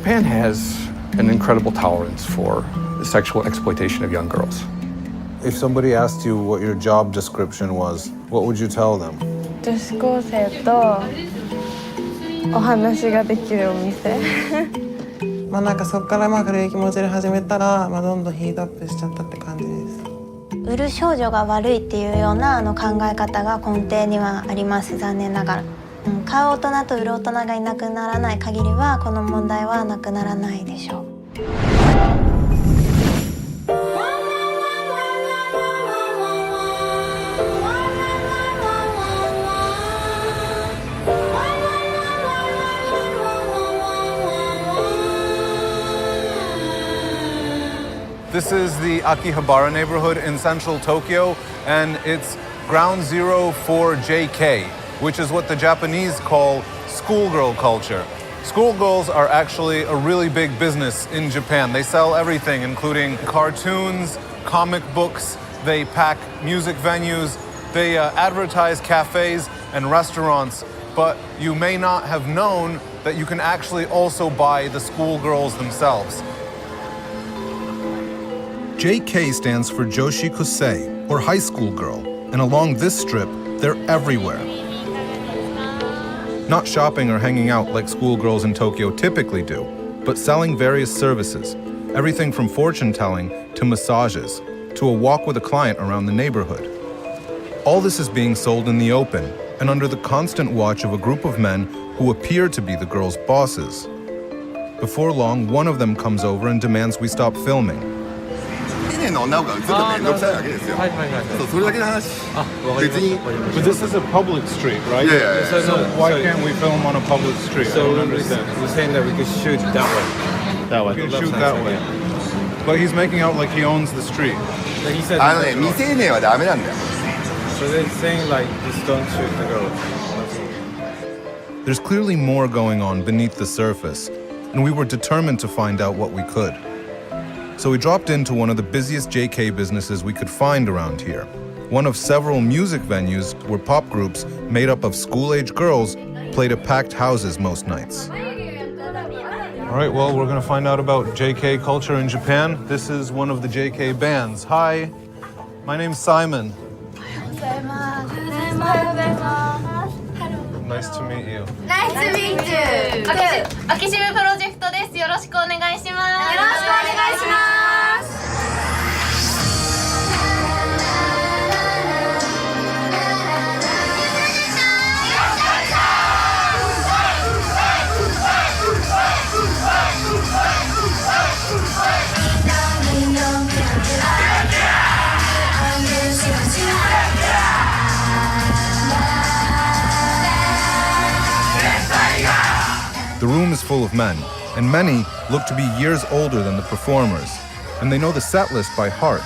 Japan has an incredible tolerance for the sexual exploitation of young girls. If somebody asked you what your job description was, what would you tell them? 女子高生とお話ができるお店。なんかそこから軽い気持ちで始めたら、どんどんヒートアップしちゃったって感じです。売る少女が悪いっていうような考え方が根底にはあります。残念ながら。買う大人と売る大人がいなくならない限りはこの問題はなくならないでしょう。This is the Akihabara neighborhood in central Tokyo, and it's ground zero for JK, which is what the Japanese call schoolgirl culture. Schoolgirls are actually a really big business in Japan. They sell everything, including cartoons, comic books, they pack music venues, they advertise cafes and restaurants, but you may not have known that you can actually also buy the schoolgirls themselves. JK stands for joshi-kosei, or high school girl, and along this strip, they're everywhere. Not shopping or hanging out like schoolgirls in Tokyo typically do, but selling various services, everything from fortune-telling to massages, to a walk with a client around the neighborhood. All this is being sold in the open, and under the constant watch of a group of men who appear to be the girls' bosses. Before long, one of them comes over and demands we stop filming. 綺麗な女の子が映ると面倒くさいわけですよ。そう、それだけの話。別に。But this is a public street, right? Yeah. So why can't we film on a public street? I don't understand. We're saying that we could shoot that way. That way. We can shoot that way. But he's making out like he owns the street. But he said 未成年はダメなんだよ。 So they're saying like just don't shoot the girls. There's clearly more going on beneath the surface, and we were determined to find out what we could. So we dropped into one of the busiest JK businesses we could find around here, one of several music venues where pop groups made up of school-age girls played at packed houses most nights. All right, well, we're going to find out about JK culture in Japan. This is one of the JK bands. Hi, my name's Simon. Nice to meet you. Nice to meet you. アキシブプロジェクトです。よろしくお願いします。よろしくお願いします。The room is full of men, and many look to be years older than the performers, and they know the set list by heart.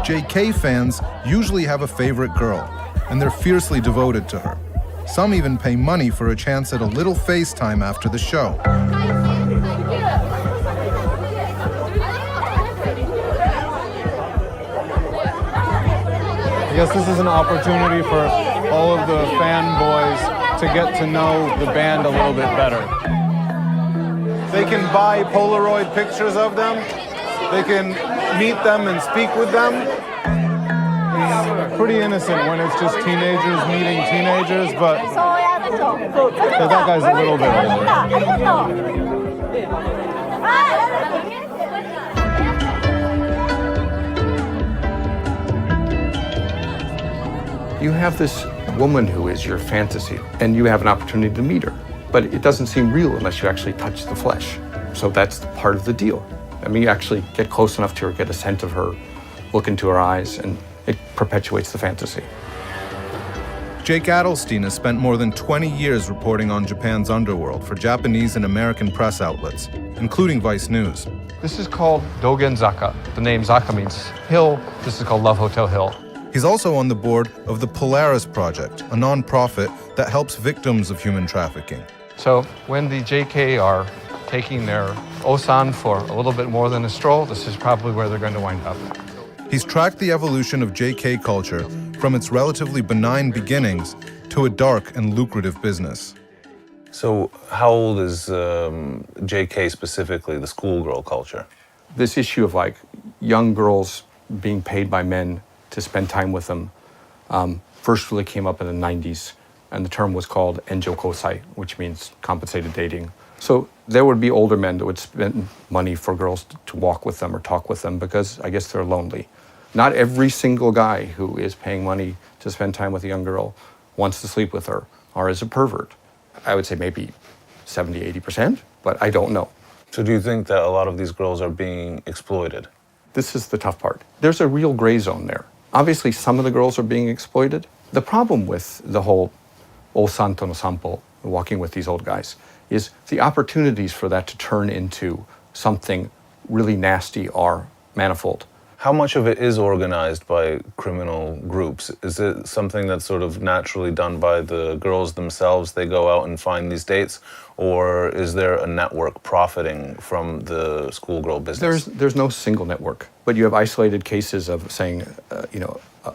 JK fans usually have a favorite girl, and they're fiercely devoted to her. Some even pay money for a chance at a little FaceTime after the show. I guess this is an opportunity for all of the fanboys to get to know the band a little bit better. They can buy Polaroid pictures of them. They can meet them and speak with them. It's pretty innocent when it's just teenagers meeting teenagers, but that guy's a little bit older. You have this woman who is your fantasy, and you have an opportunity to meet her. But it doesn't seem real unless you actually touch the flesh. So that's part of the deal. I mean, you actually get close enough to her, get a scent of her, look into her eyes, and it perpetuates the fantasy. Jake Adelstein has spent more than 20 years reporting on Japan's underworld for Japanese and American press outlets, including Vice News. This is called Dogen-zaka. The name Zaka means hill. This is called Love Hotel Hill. He's also on the board of the Polaris Project, a nonprofit that helps victims of human trafficking. So when the JK are taking their osan for a little bit more than a stroll, this is probably where they're going to wind up. He's tracked the evolution of JK culture from its relatively benign beginnings to a dark and lucrative business. So how old is JK specifically, the schoolgirl culture? This issue of like young girls being paid by men to spend time with them first really came up in the 90s, and the term was called joshi-kosei, which means compensated dating. So there would be older men that would spend money for girls to walk with them or talk with them because I guess they're lonely. Not every single guy who is paying money to spend time with a young girl wants to sleep with her or is a pervert. I would say maybe 70, 80%, but I don't know. So do you think that a lot of these girls are being exploited? This is the tough part. There's a real gray zone there. Obviously, some of the girls are being exploited. The problem with the whole osanto no sampo, walking with these old guys, is the opportunities for that to turn into something really nasty are manifold. How much of it is organized by criminal groups? Is it something that's sort of naturally done by the girls themselves? They go out and find these dates? Or is there a network profiting from the schoolgirl business? There's no single network, but you have isolated cases of saying,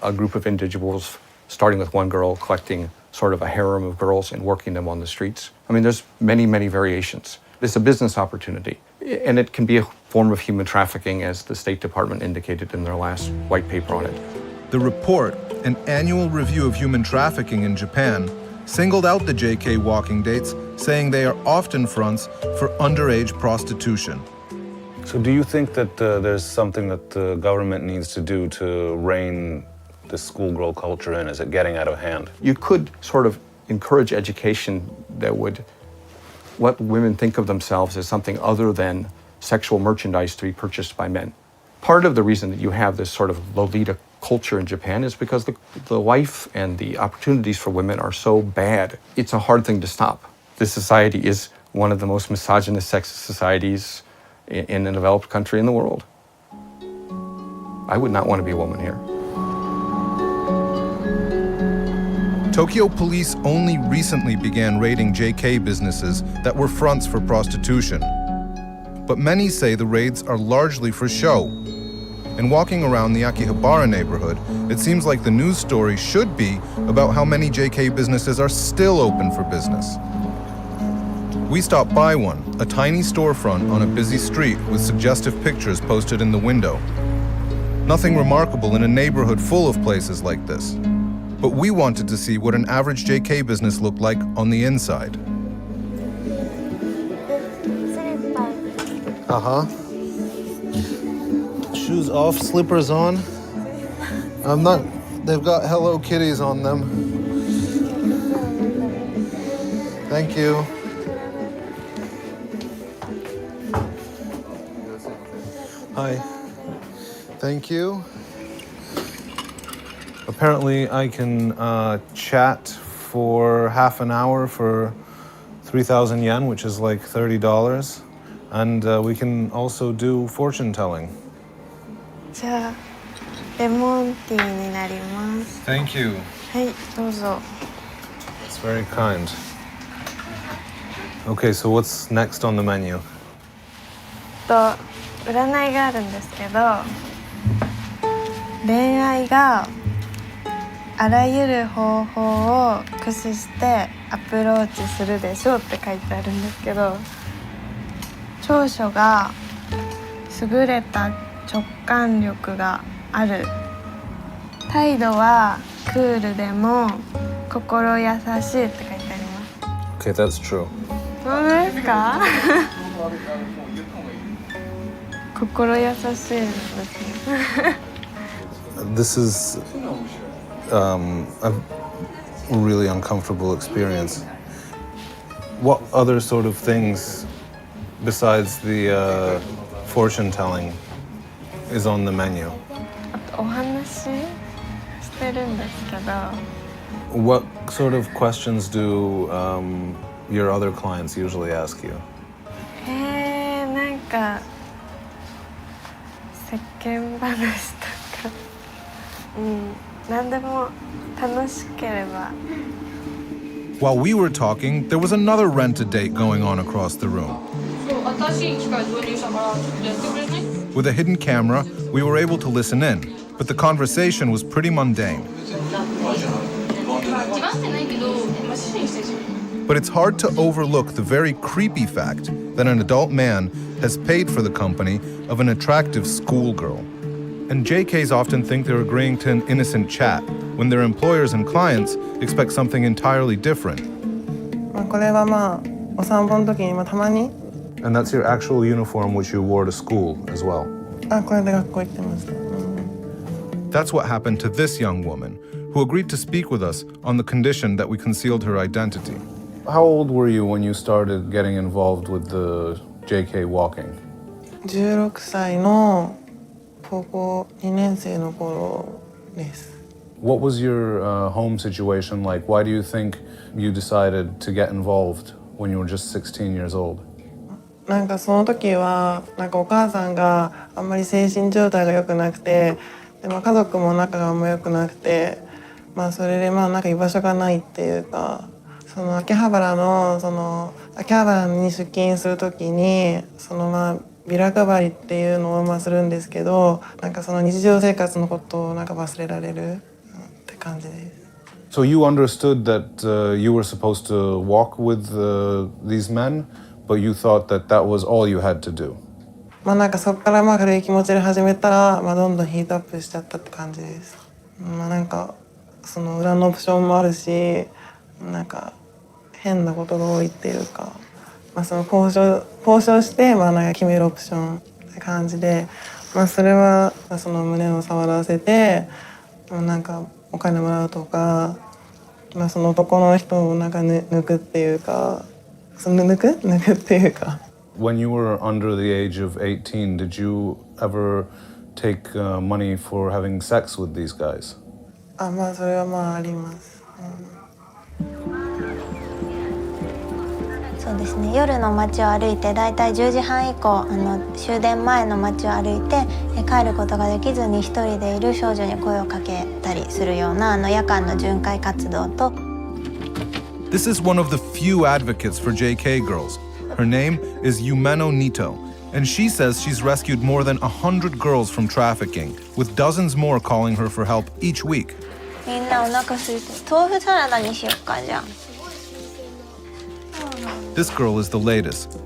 a group of individuals starting with one girl, collecting sort of a harem of girls and working them on the streets. I mean, there's many, many variations. It's a business opportunity, and it can be a form of human trafficking, as the State Department indicated in their last white paper on it. The report, an annual review of human trafficking in Japan, singled out the JK walking dates, saying they are often fronts for underage prostitution. So do you think that there's something that the government needs to do to rein this schoolgirl culture in? Is it getting out of hand? You could sort of encourage education that would let women think of themselves as something other than sexual merchandise to be purchased by men. Part of the reason that you have this sort of Lolita culture in Japan is because the life and the opportunities for women are so bad. It's a hard thing to stop. This society is one of the most misogynist, sexist societies in a developed country in the world. I would not want to be a woman here. Tokyo police only recently began raiding JK businesses that were fronts for prostitution. But many say the raids are largely for show. And walking around the Akihabara neighborhood, it seems like the news story should be about how many JK businesses are still open for business. We stopped by one, a tiny storefront on a busy street with suggestive pictures posted in the window. Nothing remarkable in a neighborhood full of places like this. But we wanted to see what an average JK business looked like on the inside. Shoes off, slippers on. They've got Hello Kitties on them. Thank you. Hi. Thank you. Apparently I can chat for half an hour for 3,000 yen, which is like $30. And we can also do fortune telling. じゃあレモンティーになります。 Thank you. はい、どうぞ。 It's very kind. Okay, so what's next on the menu? 占いがあるんですけど、恋愛があらゆる方法を駆使してアプローチするでしょうって書いてあるんですけど、長所が優れた直感力がある、態度はクールでも心優しいって書いてあります。 Okay, that's true. 本当ですか？心優しいですね。This is a really uncomfortable experience. What other sort of things besides the fortune telling is on the menu? あとお話してるんですけど。 What sort of questions do your other clients usually ask you? なんか世間話とか、何でも楽しければ。 While we were talking, there was another rent-a-date going on across the room. With a hidden camera, we were able to listen in, but the conversation was pretty mundane. But it's hard to overlook the very creepy fact that an adult man has paid for the company of an attractive schoolgirl. And JKs often think they're agreeing to an innocent chat, when their employers and clients expect something entirely different. これはお散歩の時にたまに And that's your actual uniform which you wore to school as well? これで学校行ってます。That's what happened to this young woman, who agreed to speak with us on the condition that we concealed her identity. How old were you when you started getting involved with the JK walking? 16歳の高校2年生の頃です。What was your home situation like? Why do you think you decided to get involved when you were just 16 years old? なんかその時はお母さんがあんまり精神状態が良くなくて、で家族も仲があんま良くなくて、それで居場所がないっていうか、その秋葉原に出勤する時にビラ配りっていうのをするんですけど、その日常生活のことを忘れられるって感じです。So you understood that you were supposed to walk with these men, but you thought that that was all you had to do. そこから軽い気持ちで始めたら、どんどんヒートアップしちゃったって感じです。その裏のオプションもあるし、変なことが多いっていうか、その交渉して決めるオプションって感じで、それはその胸を触らせてお金もらうとか、その男の人を抜くっていうか、抜くっていうか。When you were under the age of 18, did you ever take money for having sex with these guys? それはあります。そうですね、夜の街を歩いてだいたい10時半以降終電前の街を歩いて帰ることができずに一人でいる少女に声をかけたりするような夜間の巡回活動と。 This is one of the few advocates for JK girls. Her name is Yumeno Nito, and she says she's rescued more than 100 girls from trafficking, with dozens more calling her for help each week. みんなお腹空いて豆腐サラダにしようかじゃあ。This girl is the latest.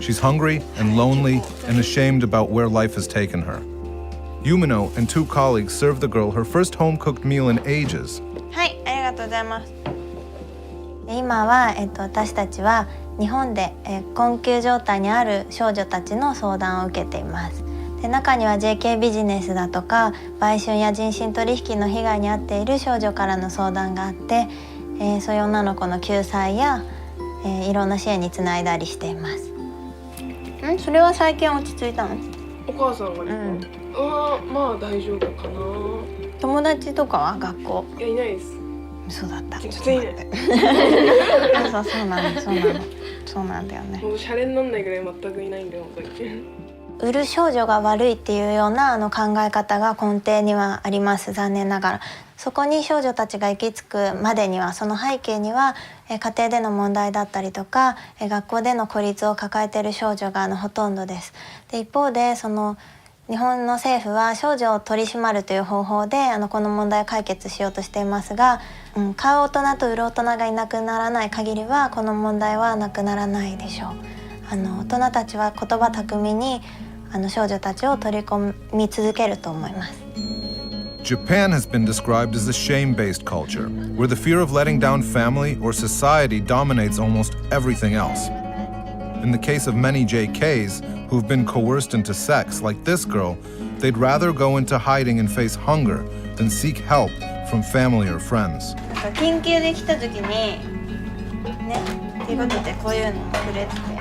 She's hungry and lonely and ashamed about where life has taken her. Yumeno and two colleagues served the girl her first home-cooked meal in ages. はい、ありがとうございます。今は、私たちは日本で、困窮状態にある少女たちの相談を受けています。で、中には JK ビジネスだとか売春や人身取引の被害に遭っている少女からの相談があって、そういう女の子の救済や、いろんな支援につないだりしています。それは最近落ち着いたの？お母さんがですか？大丈夫かな。友達とかは学校？いや、いないです。そうだった。全然いない。そうなんだよね。もうシャレになんないぐらい全くいないんで本当に。売る少女が悪いっていうような考え方が根底にはあります。残念ながらそこに少女たちが行き着くまでには、その背景には家庭での問題だったりとか学校での孤立を抱えている少女がほとんどです。で、一方で日本の政府は少女を取り締まるという方法でこの問題を解決しようとしていますが、買う大人と売る大人がいなくならない限りはこの問題はなくならないでしょう。大人たちは言葉巧みに少女たちを取り込み続けると思います。Japan has been described as a shame-based culture, where the fear of letting down family or society dominates almost everything else. In the case of many JKs who've been coerced into sex, like this girl, they'd rather go into hiding and face hunger than seek help from family or friends. 緊急で来た時にね、っていうことでこういうのもくれてて。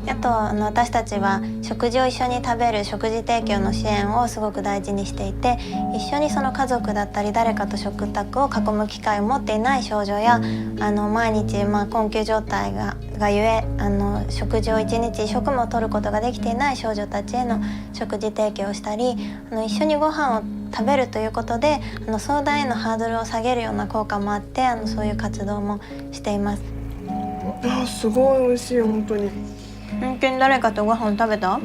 あと私たちは食事を一緒に食べる食事提供の支援をすごく大事にしていて、一緒にその家族だったり誰かと食卓を囲む機会を持っていない少女や毎日困窮状態がゆえ食事を一日一食も取ることができていない少女たちへの食事提供をしたり、一緒にご飯を食べるということで相談へのハードルを下げるような効果もあってそういう活動もしています。すごい美味しい本当に。最近誰かとご飯食べた？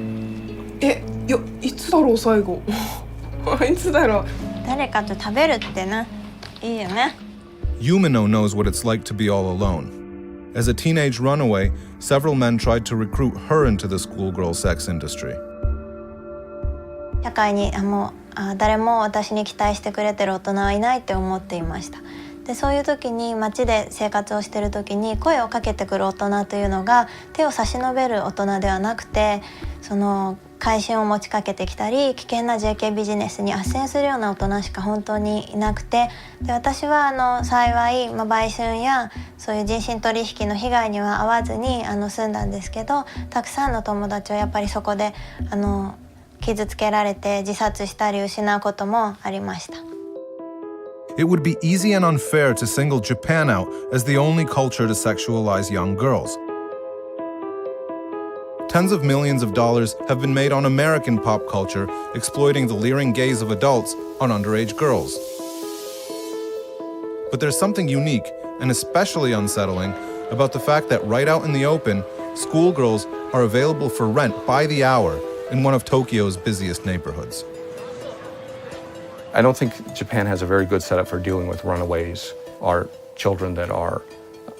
いや、いつだろう最後いつだろう。誰かと食べるってな、いいよね。 Yumino knows what it's like to be all alone. As a teenage runaway, several men tried to recruit her into the schoolgirl sex industry. 社会に誰も私に期待してくれてる大人はいないって思っていました。でそういう時に街で生活をしている時に声をかけてくる大人というのが手を差し伸べる大人ではなくて、その改心を持ちかけてきたり危険な JK ビジネスに斡旋するような大人しか本当にいなくて、で私は幸い、売春やそういう人身取引の被害には遭わずに済んだんですけど、たくさんの友達はやっぱりそこで傷つけられて自殺したり失うこともありました。It would be easy and unfair to single Japan out as the only culture to sexualize young girls. Tens of millions of dollars have been made on American pop culture exploiting the leering gaze of adults on underage girls. But there's something unique and especially unsettling about the fact that right out in the open, schoolgirls are available for rent by the hour in one of Tokyo's busiest neighborhoods. I don't think Japan has a very good setup for dealing with runaways or children that are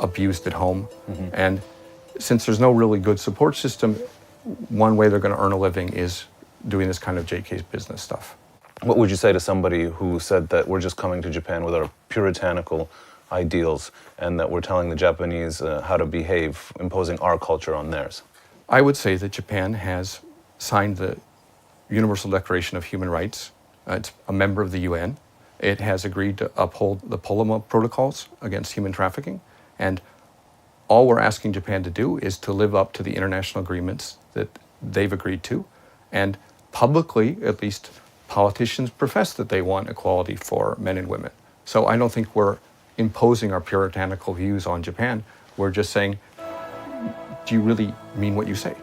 abused at home. Mm-hmm. And since there's no really good support system, one way they're going to earn a living is doing this kind of JK business stuff. What would you say to somebody who said that we're just coming to Japan with our puritanical ideals and that we're telling the Japanese how to behave, imposing our culture on theirs? I would say that Japan has signed the Universal Declaration of Human Rights. It's a member of the UN. It has agreed to uphold the Poloma protocols against human trafficking. And all we're asking Japan to do is to live up to the international agreements that they've agreed to. And publicly, at least, politicians profess that they want equality for men and women. So I don't think we're imposing our puritanical views on Japan. We're just saying, do you really mean what you say?